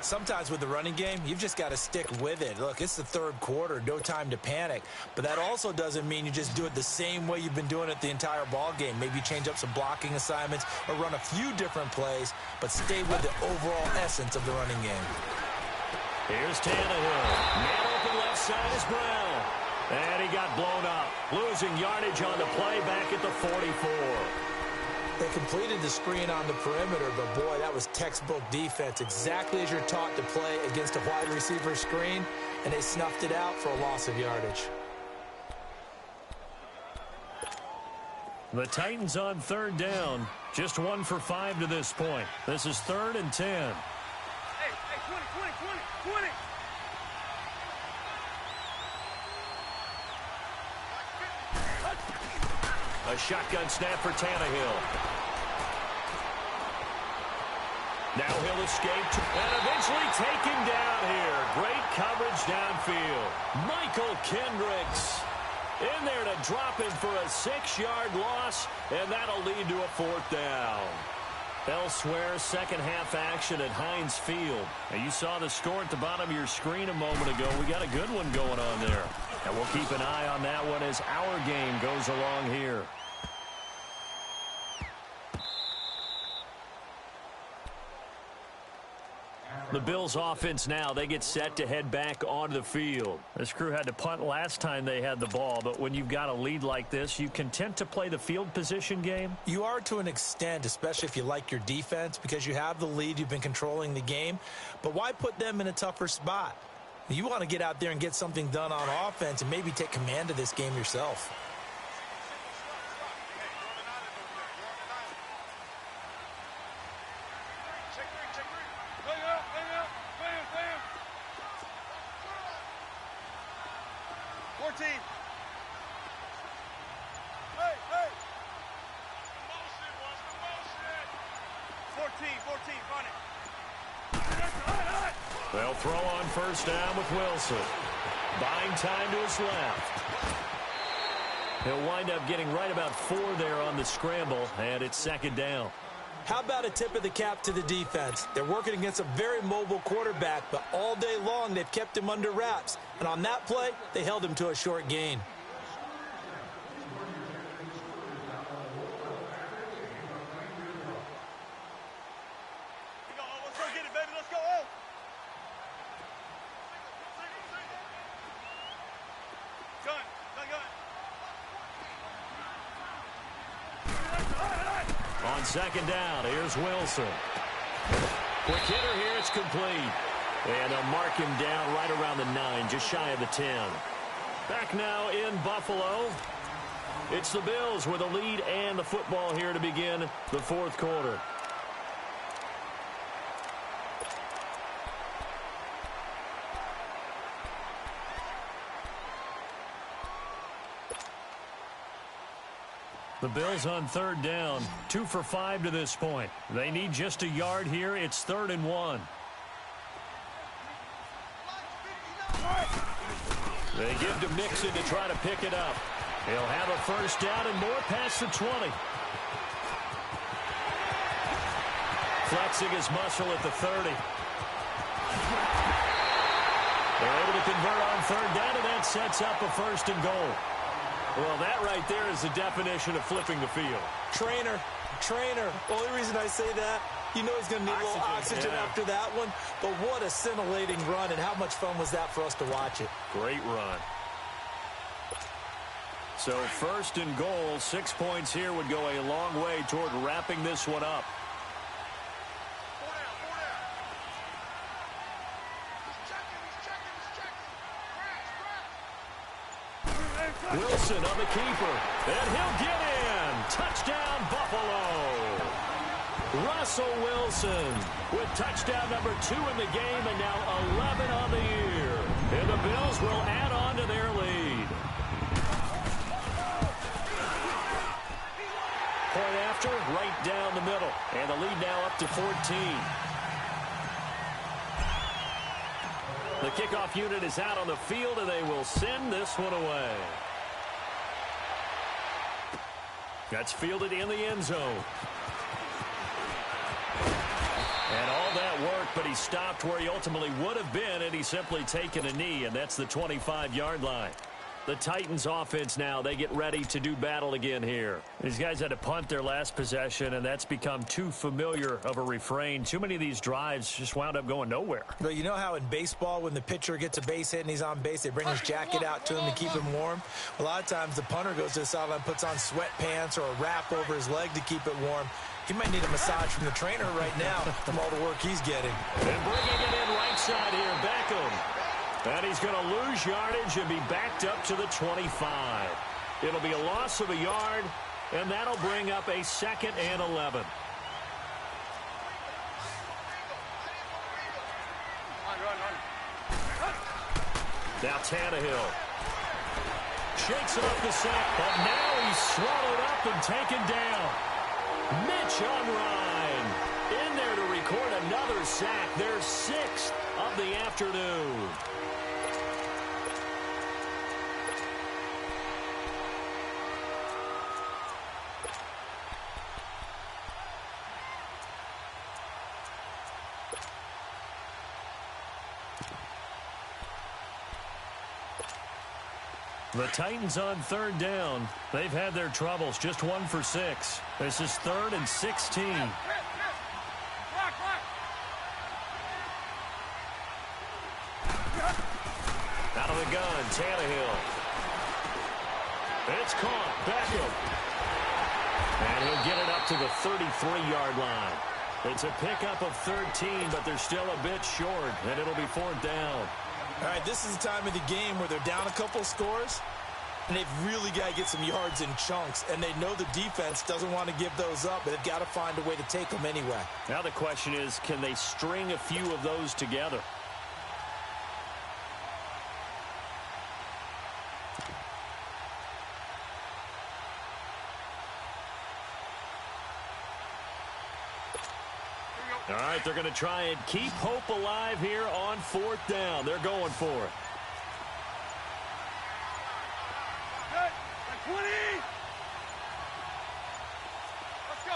Sometimes with the running game, you've just got to stick with it. Look, it's the 3rd quarter, no time to panic. But that also doesn't mean you just do it the same way you've been doing it the entire ball game. Maybe change up some blocking assignments or run a few different plays, but stay with the overall essence of the running game. Here's Tannehill. Man open left side is Brown. And he got blown up. Losing yardage on the play back at the 44. They completed the screen on the perimeter, but boy, that was textbook defense. Exactly as you're taught to play against a wide receiver screen, and they snuffed it out for a loss of yardage. The Titans on 3rd down. Just 1 for 5 to this point. This is 3rd and 10. Hey, 20. A shotgun snap for Tannehill. Now he'll escape and eventually taken down here. Great coverage downfield. Michael Kendricks in there to drop him for a 6-yard loss, and that'll lead to a 4th down. Elsewhere, second half action at Heinz Field. Now, you saw the score at the bottom of your screen a moment ago. We got a good one going on there. And we'll keep an eye on that one as our game goes along here. The Bills offense now, they get set to head back onto the field. This crew had to punt last time they had the ball, but when you've got a lead like this, you content to play the field position game? You are to an extent, especially if you like your defense, because you have the lead, you've been controlling the game. But why put them in a tougher spot? You want to get out there and get something done on offense and maybe take command of this game yourself. They'll throw on first down with Wilson. Buying time to his left. He'll wind up getting right about 4 there on the scramble, and it's second down. How about a tip of the cap to the defense? They're working against a very mobile quarterback, but all day long they've kept him under wraps. And on that play, they held him to a short gain. On second down, here's Wilson. Quick hitter here, it's complete. And they'll mark him down right around the 9, just shy of the 10. Back now in Buffalo. It's the Bills with a lead and the football here to begin the fourth quarter. The Bills on third down, 2 for 5 to this point. They need just a yard here. It's 3rd and 1. They give to Mixon to try to pick it up. He'll have a first down and more past the 20. Flexing his muscle at the 30. They're able to convert on third down, and that sets up a 1st and goal. Well, that right there is the definition of flipping the field. Trainer. Only reason I say that, you know he's going to need a little oxygen after that one. But what a scintillating run, and how much fun was that for us to watch it. Great run. So 1st and goal, 6 points here would go a long way toward wrapping this one up. Wilson on the keeper, and he'll get in. Touchdown, Buffalo. Russell Wilson with touchdown number 2 in the game, and now 11 on the year. And the Bills will add on to their lead. Point after, right down the middle. And the lead now up to 14. The kickoff unit is out on the field, and they will send this one away. That's fielded in the end zone. And all that work, but he stopped where he ultimately would have been, and he's simply taken a knee, and that's the 25-yard line. The Titans offense now, they get ready to do battle again here. These guys had to punt their last possession, and that's become too familiar of a refrain. Too many of these drives just wound up going nowhere. But you know how in baseball, when the pitcher gets a base hit and he's on base, they bring his jacket out to him to keep him warm? A lot of times the punter goes to the sideline, puts on sweatpants or a wrap over his leg to keep it warm. He might need a massage from the trainer right now from all the work he's getting. And bringing it in right side here, Beckham. And he's going to lose yardage and be backed up to the 25. It'll be a loss of a yard, and that'll bring up a 2nd and 11. Now Tannehill shakes it up the sack, but now he's swallowed up and taken down. Mitch Unrein in there to record another sack, their 6th of the afternoon. The Titans on third down. They've had their troubles, just 1 for 6. This is 3rd and 16. the gun, Tannehill. It's caught. Beckham. And he'll get it up to the 33-yard line. It's a pickup of 13, but they're still a bit short, and it'll be 4th down. All right, this is the time of the game where they're down a couple of scores, and they've really got to get some yards in chunks, and they know the defense doesn't want to give those up, but they've got to find a way to take them anyway. Now the question is, can they string a few of those together? All right, they're going to try and keep hope alive here on 4th down. They're going for it. Good. 20. Let's go.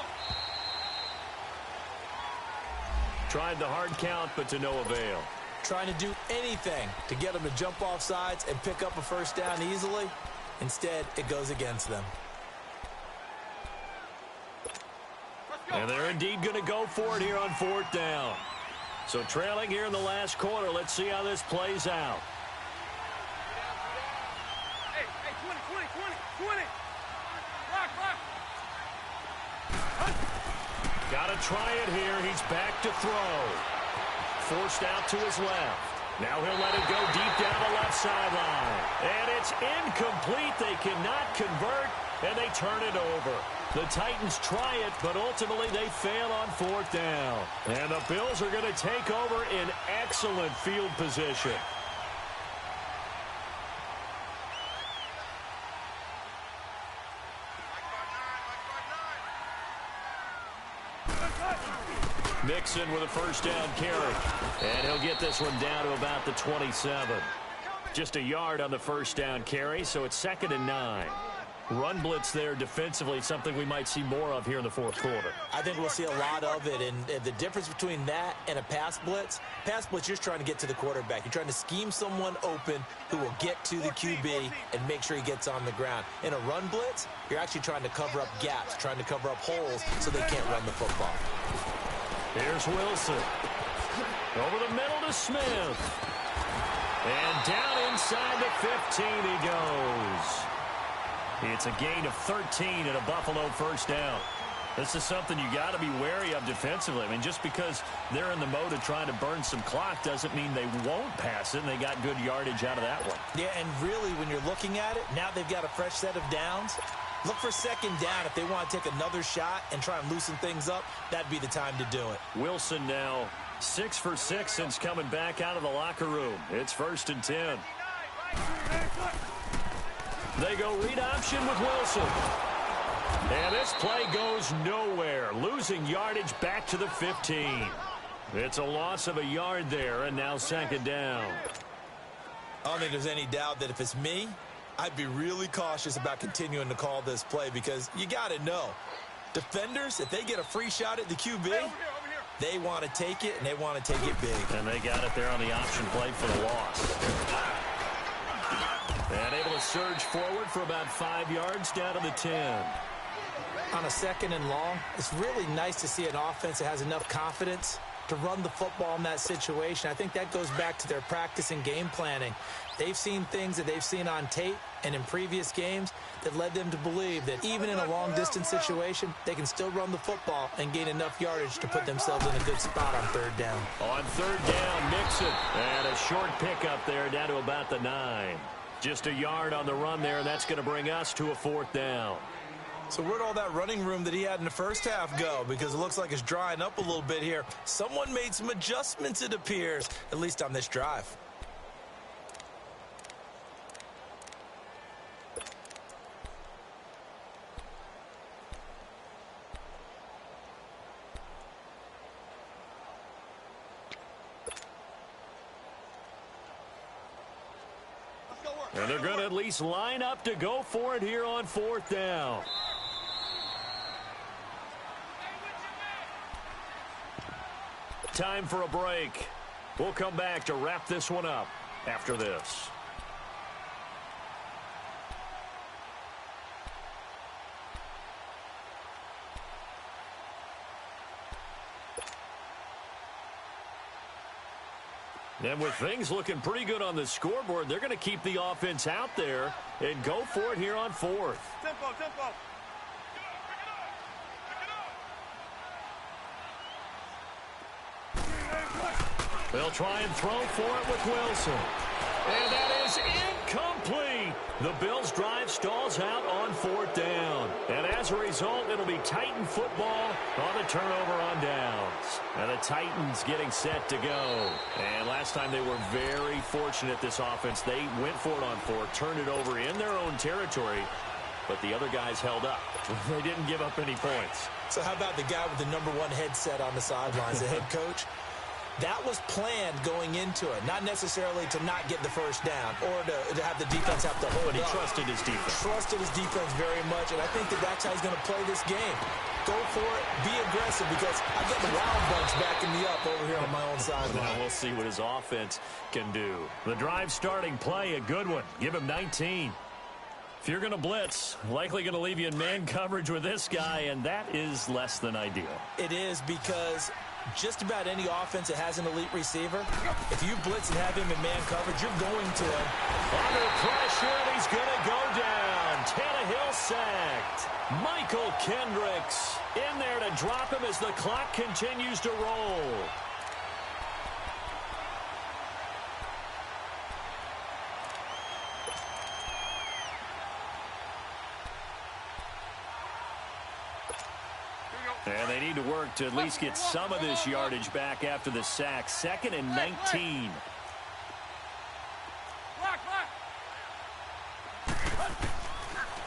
Tried the hard count, but to no avail. Trying to do anything to get them to jump off sides and pick up a 1st down easily. Instead, it goes against them. And they're indeed going to go for it here on 4th down. So trailing here in the last quarter. Let's see how this plays out. Hey, 20. Rock. Got to try it here. He's back to throw. Forced out to his left. Now he'll let it go deep down the left sideline. And it's incomplete. They cannot convert, and they turn it over. The Titans try it, but ultimately they fail on 4th down. And the Bills are going to take over in excellent field position. Mixon with a 1st down carry. And he'll get this one down to about the 27. Just a yard on the 1st down carry, so it's 2nd and 9. Run blitz there defensively, something we might see more of here in the 4th quarter. I think we'll see a lot of it, and the difference between that and a pass blitz, you're just trying to get to the quarterback. You're trying to scheme someone open who will get to the QB and make sure he gets on the ground. In a run blitz, you're actually trying to cover up gaps, trying to cover up holes so they can't run the football. Here's Wilson. Over the middle to Smith. And down inside the 15 he goes. It's a gain of 13 and a Buffalo 1st down. This is something you got to be wary of defensively. I mean, just because they're in the mode of trying to burn some clock doesn't mean they won't pass it, and they got good yardage out of that one. Yeah, and really, when you're looking at it, now they've got a fresh set of downs. Look for 2nd down. If they want to take another shot and try and loosen things up, that'd be the time to do it. Wilson now 6 for 6 since coming back out of the locker room. It's 1st and 10. They go read option with Wilson. And this play goes nowhere. Losing yardage back to the 15. It's a loss of a yard there, and now 2nd down. I don't think there's any doubt that if it's me, I'd be really cautious about continuing to call this play because you got to know. Defenders, if they get a free shot at the QB, they want to take it, and they want to take it big. And they got it there on the option play for the loss. And able to surge forward for about 5 yards down to the 10. On a 2nd and long, it's really nice to see an offense that has enough confidence to run the football in that situation. I think that goes back to their practice and game planning. They've seen things that they've seen on tape and in previous games that led them to believe that even in a long-distance situation, they can still run the football and gain enough yardage to put themselves in a good spot on 3rd down. On 3rd down, Mixon. And a short pickup there down to about the 9. Just a yard on the run there, and that's going to bring us to a 4th down. So where'd all that running room that he had in the 1st half go? Because it looks like it's drying up a little bit here. Someone made some adjustments, it appears, at least on this drive. And they're going to at least line up to go for it here on 4th down. Time for a break. We'll come back to wrap this one up after this. And with things looking pretty good on the scoreboard, they're going to keep the offense out there and go for it here on fourth. Tempo, tempo. They'll try and throw for it with Wilson. And that is incomplete. The Bills' drive stalls out on fourth down. And as a result, it'll be Titan football on the turnover on downs. And the Titans getting set to go. And last time they were very fortunate, this offense. They went for it on fourth, turned it over in their own territory. But the other guys held up. They didn't give up any points. So how about the guy with the #1 headset on the sidelines, the head coach? That was planned going into it, not necessarily to not get the first down or to have the defense have to hold But he up. trusted his defense. Trusted his defense very much, and I think that's how he's going to play this game. Go for it, be aggressive, because I get the wild bunch backing me up over here on my own sideline. Now we'll see what his offense can do. The drive starting play, a good one. Give him 19. If you're going to blitz, likely going to leave you in man coverage with this guy, and that is less than ideal. It is, because just about any offense that has an elite receiver, if you blitz and have him in man coverage, you're going to him. Under pressure, and he's going to go down. Tannehill sacked. Michael Kendricks in there to drop him as the clock continues to roll. And they need to work to at least get some of this yardage back after the sack. 2nd and 19.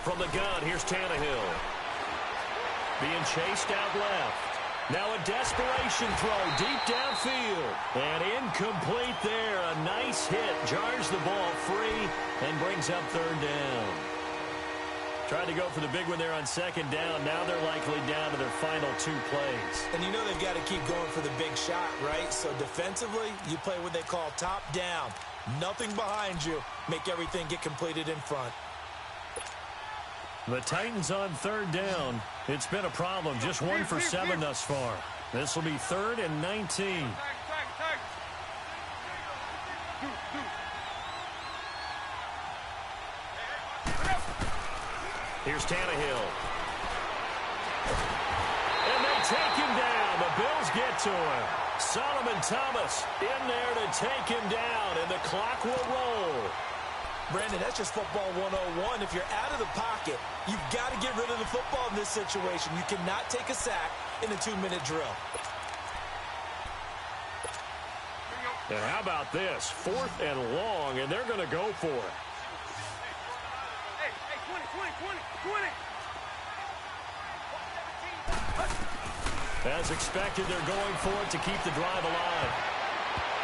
From the gun, here's Tannehill. Being chased out left. Now a desperation throw deep downfield. And incomplete there. A nice hit. Jars the ball free and brings up 3rd down. Tried to go for the big one there on 2nd down. Now they're likely down to their final 2 plays. And you know they've got to keep going for the big shot, right? So defensively, you play what they call top down. Nothing behind you. Make everything get completed in front. The Titans on 3rd down. It's been a problem. Just 1 for 7 thus far. This will be 3rd and 19. Here's Tannehill. And they take him down. The Bills get to him. Solomon Thomas in there to take him down, and the clock will roll. Brandon, that's just football 101. If you're out of the pocket, you've got to get rid of the football in this situation. You cannot take a sack in a 2-minute drill. And how about this? 4th and long, and they're going to go for it. Hey, 20. As expected, they're going for it to keep the drive alive.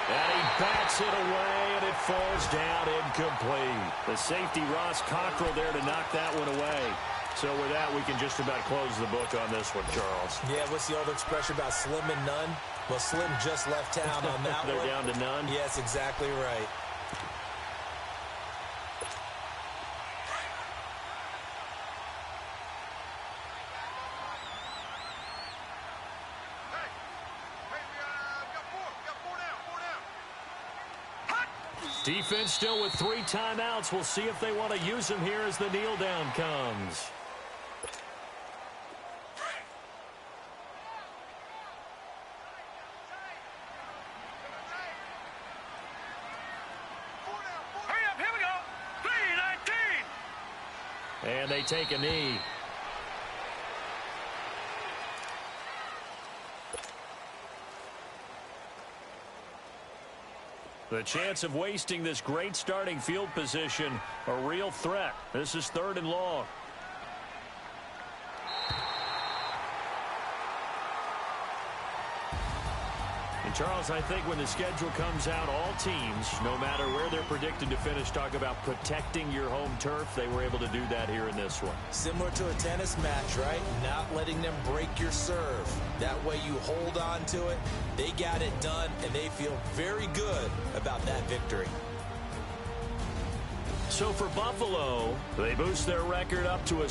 And he bats it away, and it falls down incomplete. The safety, Ross Cockrell, there to knock that one away. So with that, we can just about close the book on this one, Charles. Yeah, what's the old expression about slim and none? Well, Slim just left town on that one. They're down to none? Yes, exactly right. Defense still with 3 timeouts. We'll see if they want to use them here as the kneel down comes. Hurry up, here we go. 3:19. And they take a knee. The chance of wasting this great starting field position, a real threat. This is 3rd and long. And Charles, I think when the schedule comes out, all teams, no matter where they're predicted to finish, talk about protecting your home turf. They were able to do that here in this one. Similar to a tennis match, right? Not letting them break your serve. That way you hold on to it. They got it done, and they feel very good about that victory. So for Buffalo, they boost their record up to a